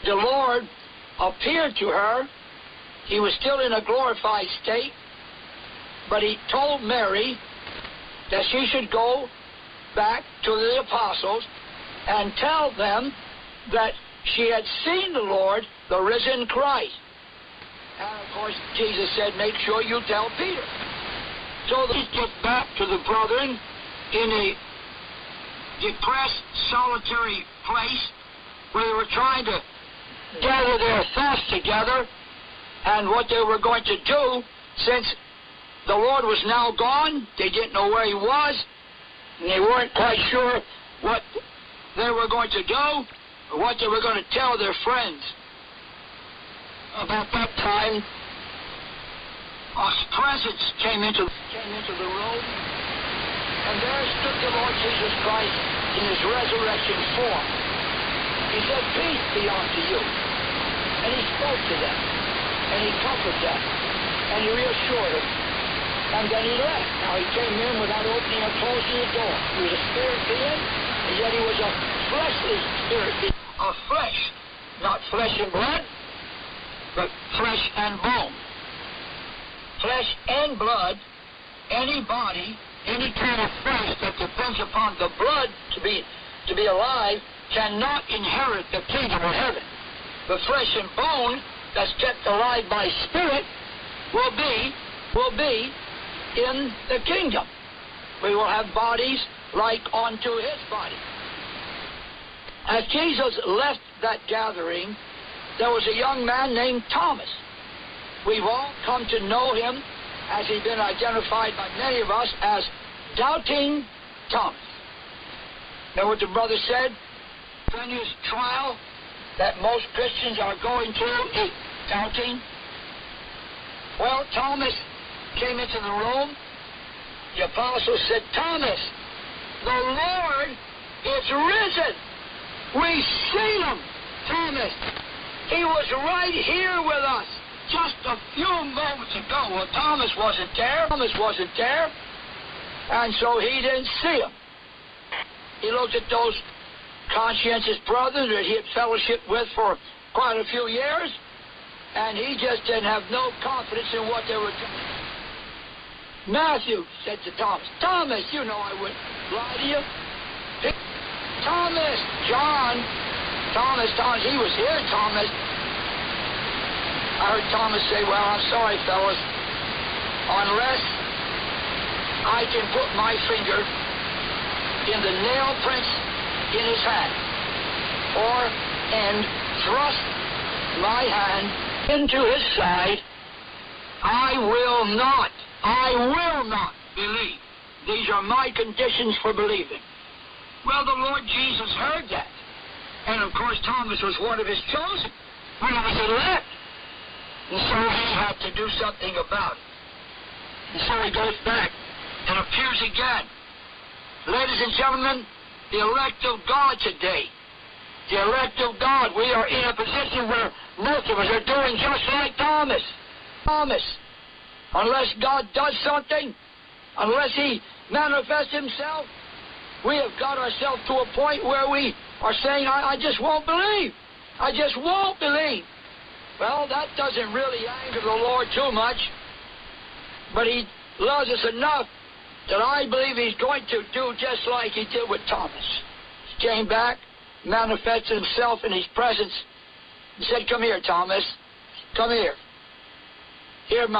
The Lord appeared to her. He was still in a glorified state, but he told Mary that she should go back to the apostles and tell them that she had seen the Lord, the risen Christ. And of course, Jesus said, make sure you tell Peter. So they get back to the brethren in a depressed, solitary place where they were trying to gather their thoughts together and what they were going to do, since the Lord was now gone. They didn't know where he was, and they weren't quite sure what they were going to do or what they were going to tell their friends. About that time, a presence came into the room, and there stood the Lord Jesus Christ in his resurrection form. He said, peace be unto you. And he spoke to them, and he comforted them, and he reassured them, and then he left. Now he came in without opening or closing the door. He was a spirit being, and yet he was a fleshly spirit being. Of flesh, not flesh and blood, but flesh and bone. Flesh and blood, any body, any kind of flesh that depends upon the blood to be alive cannot inherit the kingdom of heaven. The flesh and bone that's kept alive by spirit will be in the kingdom. We will have bodies like unto his body. As Jesus left that gathering, there was a young man named Thomas. We've all come to know him, as he's been identified by many of us, as Doubting Thomas. Know what the brother said? Strenuous trial that most Christians are going through is doubting. Well, Thomas came into the room. The apostle said, Thomas, the Lord is risen. We see him, Thomas. He was right here with us just a few moments ago. Well, Thomas wasn't there. And so he didn't see him. He looked at those conscientious brothers that he had fellowship with for quite a few years, and he just didn't have no confidence in what they were doing. Matthew said to Thomas, Thomas, you know I wouldn't lie to you. Thomas, John, Thomas, he was here, Thomas. I heard Thomas say, well, I'm sorry, fellas, unless I can put my finger in the nail prints in his hand, and thrust my hand into his side, I will not believe. These are my conditions for believing. Well, the Lord Jesus heard that. And of course, Thomas was one of his chosen, one of his elect. And so he had to do something about it. And so he goes back and appears again. Ladies and gentlemen, the elect of God today, the elect of God, we are in a position where most of us are doing just like Thomas. Unless God does something, unless he manifests himself, we have got ourselves to a point where we are saying, I just won't believe. I just won't believe. Well, that doesn't really anger the Lord too much, but he loves us enough that I believe he's going to do just like he did with Thomas. He came back, manifested himself in his presence, and said, come here, Thomas. Come here. Here, my